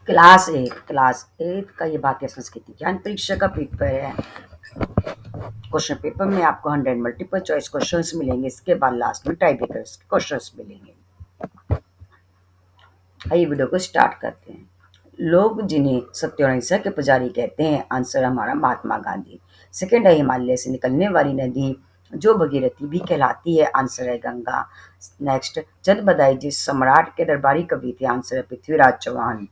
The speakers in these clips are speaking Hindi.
क्लास 8 का ये भारतीय संस्कृति ज्ञान परीक्षा का पेपर है। क्वेश्चन पेपर में आपको 100 मल्टीपल चॉइस क्वेश्चंस मिलेंगे। इसके बाद लास्ट में टाइप क्वेश्चंस मिलेंगे। आइए वीडियो को स्टार्ट करते हैं। लोग जिन्हें सत्य और अहिंसा के पुजारी कहते हैं, आंसर हमारा महात्मा गांधी। सेकंड है हिमालय से निकलने वाली नदी जो भगीरथी भी कहलाती है, आंसर है गंगा। नेक्स्ट, चंद बदाई जिस सम्राट के दरबारी कवि थे, आंसर है पृथ्वीराज चौहान।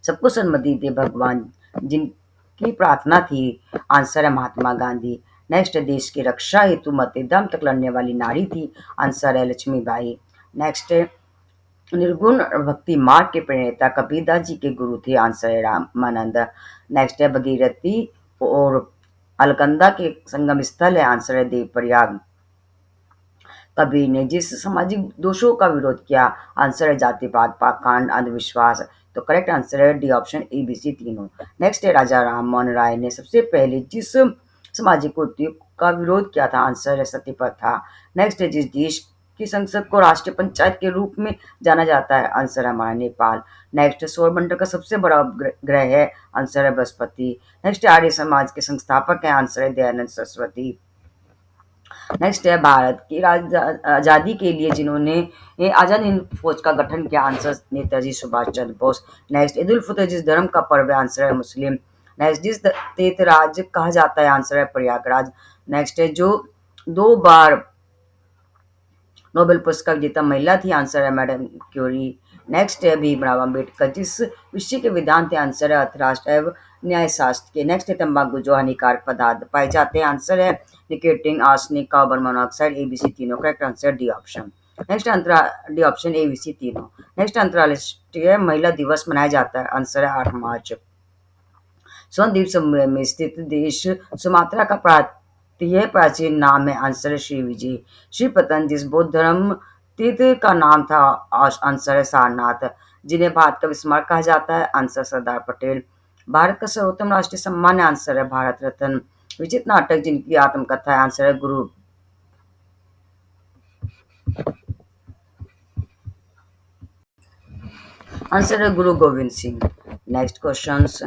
सबको सन्मति दे भगवान जिनकी प्रार्थना थी, आंसर है महात्मा गांधी। नेक्स्ट, देश की रक्षा हेतु मरते दम तक लड़ने वाली नारी थी, आंसर है लक्ष्मीबाई। नेक्स्ट, निर्गुण भक्ति मार्ग के प्रणेता कबीरदास जी के गुरु थे, आंसर है रामानंद। नेक्स्ट है भगीरथी और अलकनंदा के संगम स्थल है, आंसर है देवप्रयाग। कबीर ने जिस सामाजिक दोषों का विरोध किया, आंसर है जातिवाद, पाखंड, अंधविश्वास। तो करेक्ट आंसर है D option A B C तीनों। नेक्स्ट है राजा राम मोहन राय ने सबसे पहले जिस सामाजिक कुरीति का विरोध किया था, आंसर है सती प्रथा। नेक्स्ट है जिस देश की संसद को राष्ट्रीय पंचायत के रूप में जाना जाता है, आंसर है हमारा नेपाल। नेक्स्ट, सौरमंडल का सबसे बड़ा ग्रह है, आंसर है बृहस्पति। नेक्स्ट, आर्य समाज के संस्थापक है, आंसर है दयानंद सरस्वती। नेक्स्ट है भारत की आज़ादी के लिए जिन्होंने आज़ाद हिंद फौज का गठन किया, आंसर नेताजी सुभाष चंद्र बोस। नेक्स्ट, ईद उल फितर जिस धर्म का पर्व है, आंसर है मुस्लिम। नेक्स्ट, जिस तीर्थराज कहा जाता है, आंसर है प्रयागराज। नेक्स्ट है जो 2 बार नोबेल पुरस्कार विजेता महिला थी, आंसर है मैडम क्यूरी। नेक्स्ट है भीमराव अम्बेडकर जिस विषय के विधान थे, आंसर है अर्थशास्त्र एवं न्यायशास्त्र के। नेक्स्ट है तंबाकू जो हानिकारक पदार्थ पाए जाते हैं, आंसर है nicotine, arsenic, carbon monoxide. ABC तीनों correct answer D option. Next D option ABC तीनों। नेक्स्ट, अंतर्राष्ट्रीय महिला दिवस मनाया जाता है, आंसर है 8 मार्च। स्वर्ण द्वीप समूह में स्थित देश सुमात्रा का प्राचीन नाम है, आंसर है श्री विजय। श्री पतन जिस बौद्ध धर्म तीर्थ का नाम था, आंसर है सारनाथ। जिन्हें भारत का स्मारक कहा जाता है, आंसर सरदार पटेल। भारत का सर्वोत्तम राष्ट्रीय सम्मान है, आंसर है भारत रत्न। विचित्र नाटक जिनकी आत्मकथा है, आंसर है गुरु। आंसर है गुरु गोविंद सिंह। नेक्स्ट क्वेश्चंस,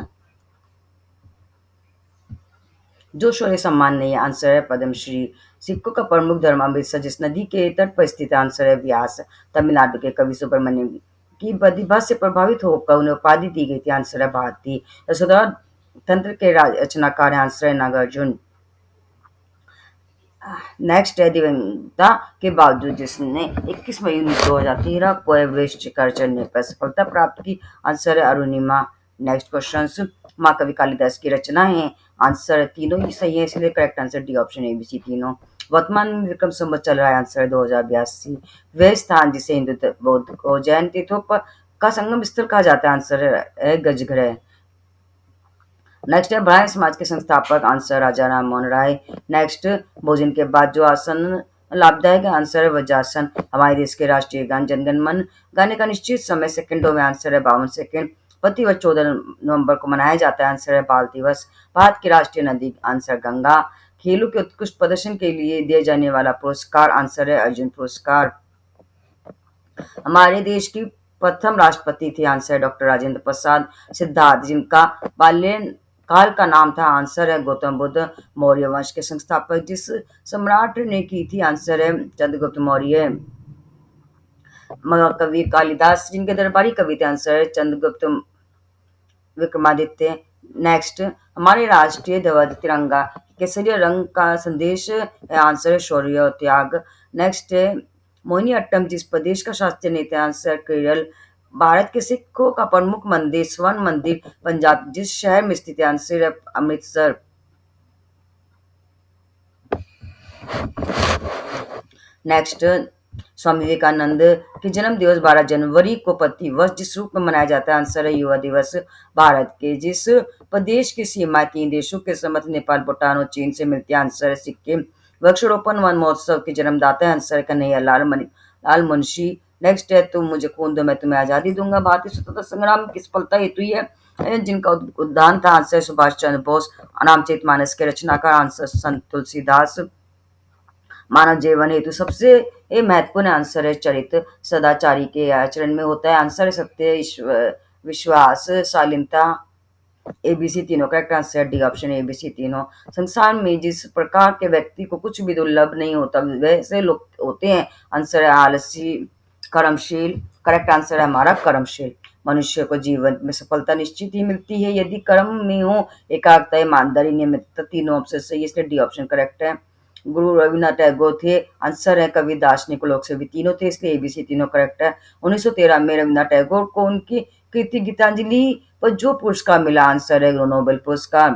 जो शौर्य सम्मान नहीं है, आंसर है पद्मश्री। सिखों का प्रमुख धर्म अमृतसर जिस नदी के तट पर स्थित, आंसर है व्यास। तमिलनाडु के कवि सुब्रमण्यम की प्रतिभा से प्रभावित होकर उन्हें उपाधि दी गई थी, आंसर है भारती। यशोधरा तंत्र के रचनाकार, आंसर है नागार्जुन। नेक्स्ट है दिव्यांगता के बावजूद जिसने 21 मई 2013 को एवरेस्ट शिखर चढ़ने पर सफलता प्राप्त की, आंसर है अरुणिमा। नेक्स्ट क्वेश्चन, महाकवि कालिदास की रचना है, आंसर तीनों ही सही है, इसलिए correct answer D option ABC तीनों। वर्तमान में विक्रम संवत चल रहा है, आंसर है 2082। वह स्थान जिसे हिंदू बौद्ध और जैन तीर्थों पर का संगम स्थल कहा जाता है, आंसर है गजग्रह। नेक्स्ट है ब्राह्मण समाज के संस्थापक, आंसर राजा राम मोहन राय। नेक्स्ट, भोजन के बाद जो आसन लाभदायक है, आंसर है वज्रासन। हमारे देश के राष्ट्रीय गान जनगण मन गाने का निश्चित समय सेकंडों में, आंसर है 52 सेकंड। प्रति वर्ष 14 नवंबर को मनाया जाता है, आंसर है बाल दिवस। भारत की राष्ट्रीय नदी, आंसर गंगा। खेलों के उत्कृष्ट प्रदर्शन के लिए दिए जाने वाला पुरस्कार, आंसर है अर्जुन पुरस्कार। हमारे देश की प्रथम राष्ट्रपति थे, आंसर डॉक्टर राजेंद्र प्रसाद सिद्धार्थ जिनका बाल्यकाल का नाम था, आंसर है गौतम बुद्ध। मौर्य वंश के संस्थापक जिस सम्राट ने की थी, आंसर है चंद्रगुप्त मौर्य। कवि कालिदास जिनके दरबारी कवि थे, आंसर है चंद्रगुप्त विक्रमादित्य। नेक्स्ट, हमारे राष्ट्रीय ध्वज तिरंगा केसरिया रंग का संदेश है, आंसर है शौर्य और त्याग। नेक्स्ट है मोहिनीअट्टम जिस प्रदेश का शास्त्रीय नृत्य, आंसर केरल। भारत के सिखों का प्रमुख मंदिर स्वर्ण मंदिर पंजाब जिस शहर में स्थित है, आंसर है अमृतसर। नेक्स्ट, स्वामी विवेकानंद के जन्म दिवस 12 जनवरी को प्रति वर्ष जिस रूप में मनाया जाता है, आंसर है युवा दिवस। भारत के जिस प्रदेश की सीमा 3 देशों के समस्त नेपाल, भूटान और चीन से मिलती है, आंसर है सिक्किम। वृक्षारोपण वन महोत्सव के जन्मदाता है, आंसर है कन्हैया लाल मुंशी। नेक्स्ट है तुम मुझे खून दो मैं तुम्हें आजादी दूंगा, भारतीय स्वतंत्रता संग्राम की सफलता हेतु ही है जिनका उद्यान था, आंसर सुभाष चंद्र बोस। रामचरितमानस के रचनाकार, आंसर संत तुलसीदास। मानव जीवन हेतु सबसे महत्वपूर्ण आंसर है चरित्र सदाचारी के आचरण में होता है, आंसर है सत्य ईश्वर विश्वास, शालीनता, एबीसी तीनों। Correct answer D option ABC तीनों। संसार में जिस प्रकार के व्यक्ति को कुछ भी दुर्लभ नहीं होता वैसे लोग होते हैं। आंसर है आलसी, कर्मशील। करेक्ट आंसर है हमारा कर्मशील। मनुष्य को जीवन में सफलता निश्चित ही मिलती है यदि कर्म में हो एकाग्रता, ईमानदारी, नियमितता, तीनों ऑप्शन सही है, इसलिए डी ऑप्शन करेक्ट है। गुरु रविन्द्रनाथ टैगोर थे। आंसर है कवि, दार्शनिक, लोक सेवी, तीनों थे, इसलिए एबीसी तीनों करेक्ट है। 1913 में रविन्द्रनाथ टैगोर को उनकी कृति गीतांजलि पर जो पुरस्कार मिला, आंसर है नोबेल पुरस्कार।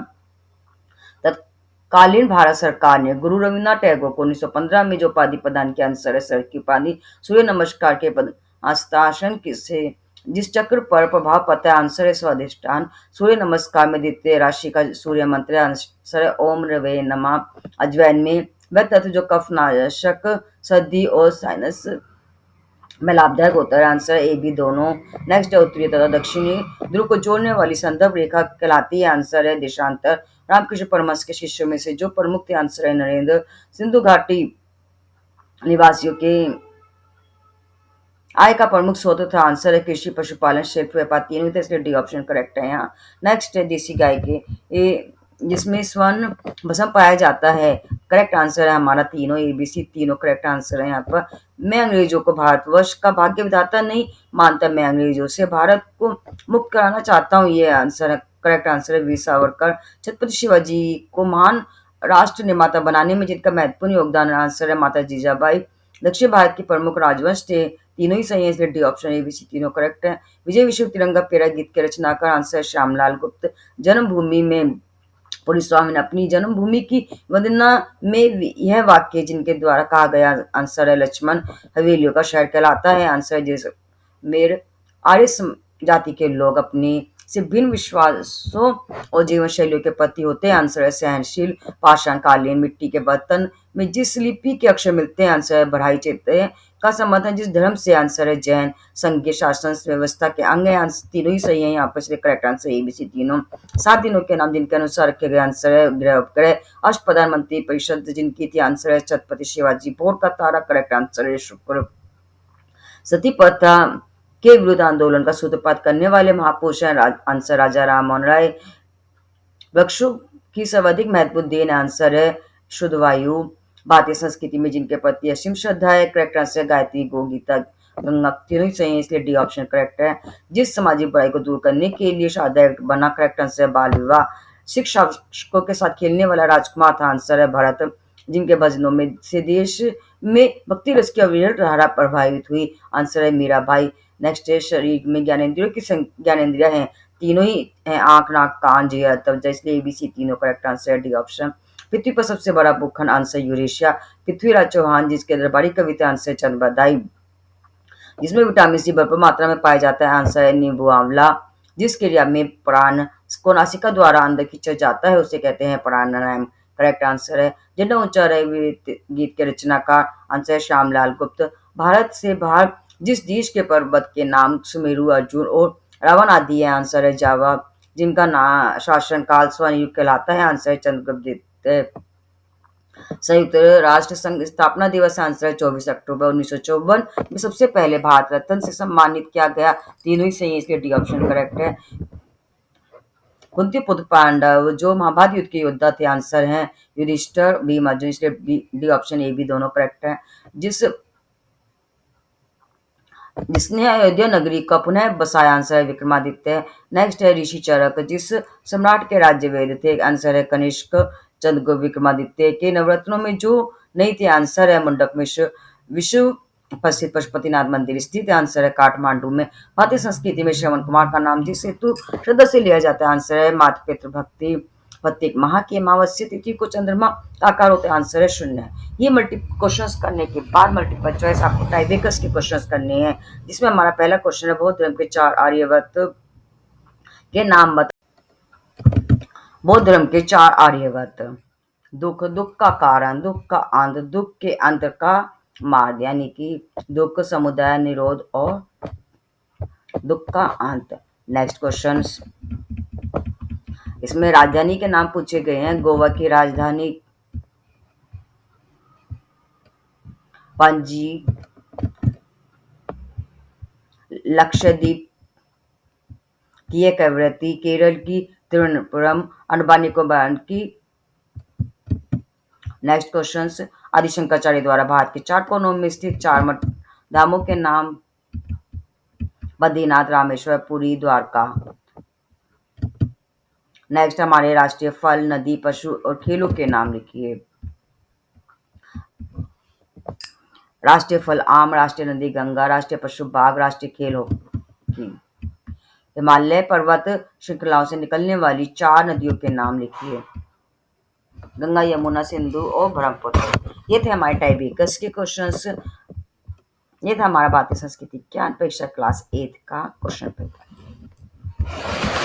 तत्कालीन भारत सरकार ने गुरु रविन्द्रनाथ टैगोर को 1915 में जो उपाधि प्रदान की, आंसर है सर की उपाधि। सूर्य नमस्कार के पद हस्तासन किसे जिस चक्र पर प्रभाव पड़ता है, आंसर है स्वाधिष्ठान। सूर्य नमस्कार में द्वितीय राशि का सूर्य मंत्र, आंसर है ओम रवे नमः। अजवैन में वह तत्व जो कफनाशक, सर्दी और साइनस में लाभदायक होता है, आंसर ए बी दोनों। नेक्स्ट है उत्तरी तथा दक्षिणी ध्रुव को जोड़ने वाली संदर्भ रेखा कहलाती है, आंसर है देशांतर। रामकृष्ण परमहंस के शिष्यों में से जो प्रमुख थे, आंसर है नरेंद्र। सिंधु घाटी निवासियों के आय का प्रमुख स्रोत था, आंसर है कृषि, पशुपालन, क्षेत्र व्यापार, तीनों थे, इसलिए डी ऑप्शन करेक्ट है यहाँ। नेक्स्ट है देसी गाय के जिसमें स्वर्ण भस्म पाया जाता है, करेक्ट आंसर है हमारा तीनों, एबीसी तीनों करेक्ट आंसर है यहाँ पर। मैं अंग्रेजों को भारतवर्ष का भाग्य विधाता नहीं मानता, मैं अंग्रेजों से भारत को मुक्त कराना चाहता हूँ, ये आंसर है करेक्ट आंसर है वीर सावरकर। छत्रपति शिवाजी को महान राष्ट्र निर्माता बनाने में जिनका महत्वपूर्ण योगदान है, आंसर है माता जीजाबाई। दक्षिण भारत के प्रमुख राजवंश थे, तीनों ही सही है, इसलिए डी ऑप्शन एबीसी तीनों करेक्ट है। विजय विश्व तिरंगा प्यारा गीत के रचनाकार, आंसर है श्यामलाल गुप्त। जन्मभूमि में पूरी स्वामी ने अपनी जन्मभूमि की वंदना में यह वाक्य जिनके द्वारा कहा गया, आंसर है लक्ष्मण। हवेलियों का शहर कहलाता है, आंसर है जैसलमेर। आर्य जाति के लोग अपनी से भिन्न विश्वासों और जीवन शैलियों के प्रति होते हैं, आंसर है सहनशील। पाषाण कालीन मिट्टी के बर्तन में जिस लिपि के अक्षर मिलते हैं, आंसर है बढ़ाई चित्र का समर्थन जिस धर्म से, आंसर है जैन। संघीय शासन व्यवस्था के अंग है, तीनों ही सही है यहाँ पर, इसलिए करेक्ट आंसर एबीसी तीनों। 7 दिनों के नाम जिनके अनुसार रखे गए, आंसर है गृह उपग्रह। अष्ट प्रधानमंत्री परिषद जिनकी थी, आंसर है छत्रपति शिवाजी। भोर का तारा, करेक्ट आंसर है शुक्र। सती प्रथा के विरुद्ध आंदोलन का सूत्रपात करने वाले महापुरुष हैं, आंसर राजा राम मोहन राय। वृक्षों की सर्वाधिक महत्वपूर्ण देन, आंसर है शुद्ध वायु। भारतीय संस्कृति में जिनके प्रति असीम श्रद्धा है, करेक्ट आंसर गायत्री, गो, गीता, गंगा, तीनों ही सही है, इसलिए डी ऑप्शन करेक्ट है। जिस सामाजिक बुराई को दूर करने के लिए शारदा एक्ट बना, करेक्ट आंसर है बाल विवाह। शिक्षा शासकों के साथ खेलने वाला राजकुमार था, आंसर है भरत। जिनके भजनों में से देश में भक्ति रस की अविरल धारा प्रभावित हुई, आंसर है मीराबाई। नेक्स्ट है शरीर में ज्ञानेंद्रियों की ज्ञानेंद्रिया है, तीनों ही हैं आंख, नाक, कान, जिह्वा, त्वचा, इसलिए एबीसी तीनों करेक्ट आंसर है डी ऑप्शन। पृथ्वी पर सबसे बड़ा भूखंड, आंसर यूरेशिया। पृथ्वीराज चौहान जिसके दरबारी कविता, आंसर चंद बधाई। जिसमें विटामिन सी भरपूर मात्रा में पाया जाता है, आंसर है नींबू आंवला। जिस क्रिया में प्राण को नासिका द्वारा अंदर खींचा जाता है उसे कहते हैं प्राणायाम, करेक्ट आंसर है। जिन्हें ऊंचा रहे गीत के रचनाकार, आंसर है श्यामलाल गुप्त। भारत से बाहर जिस देश के पर्वत के नाम सुमेरु, अर्जुन और रावण आदि है, आंसर है जावा। जिनका शासन काल स्वर्ण युग कहलाता है, आंसर है चंद्रगुप्त। संयुक्त राष्ट्र संघ स्थापना दिवस, आंसर है 24 अक्टूबर 1954 में सबसे पहले भारत रत्न से सम्मानित किया गया, तीनों ही सही है, इसलिए डी ऑप्शन करेक्ट है। कुंती पुत्र पांडव जो महाभारत युद्ध के योद्धा थे, आंसर है युधिष्ठिर, भीम, अर्जुन, इसलिए डी ऑप्शन ए बी दोनों करेक्ट है। जिसने अयोध्या नगरी का पुनः बसाया, आंसर है विक्रमादित्य। नेक्स्ट है ऋषि चरक जिस सम्राट के राज्य वेद थे, आंसर है कनिष्क। चंद्रगुप्त विक्रमादित्य के नवरत्नों में जो नहीं थे, आंसर है मुंडक मिश्र। विश्व प्रसिद्ध पशुपतिनाथ मंदिर स्थित है, आंसर है काठमांडू में। भारतीय संस्कृति में श्रवण कुमार का नाम जिस हेतु श्रद्धा से लिया जाता है, आंसर है मातृ पितृ भक्ति। प्रत्येक माह की अमावस्या तिथि को चंद्रमा का आकार होता है, आंसर है शून्य। ये मल्टीपल क्वेश्चंस करने के बाद मल्टीपल चॉइस आपको टाइब्रेकर्स के क्वेश्चंस करने हैं, जिसमें हमारा पहला क्वेश्चन है बौद्ध धर्म के 4 आर्यवत के नाम बता। बौद्ध धर्म के 4 आर्यवत। दुख, दुख का कारण, दुख का अंत, दुख के अंत का मार्ग, यानी कि दुख, समुदाय, निरोध और दुख का अंत। नेक्स्ट क्वेश्चन, इसमें राजधानी के नाम पूछे गए हैं। गोवा की राजधानी पणजी, लक्षद्वीप किए कैवरती केरल की, तिरुवनंतपुरम अंडमान निकोबार की। नेक्स्ट क्वेश्चन, आदि शंकराचार्य द्वारा भारत के 4 कोनों में स्थित 4 धामों के नाम। बद्रीनाथ, रामेश्वर, पुरी, द्वारका। नेक्स्ट हमारे राष्ट्रीय फल, नदी, पशु और खेलों के नाम लिखिए। राष्ट्रीय फल आम, राष्ट्रीय नदी गंगा, राष्ट्रीय पशु बाघ, राष्ट्रीय खेल हॉकी। हिमालय पर्वत श्रृंखलाओं से निकलने वाली 4 नदियों के नाम लिखिए। गंगा, यमुना, सिंधु और ब्रह्मपुत्र। ये थे हमारे टाइप बेकर्स के क्वेश्चंस। ये था हमारा भारतीय संस्कृति ज्ञान परीक्षा क्लास 8 का क्वेश्चन पेपर।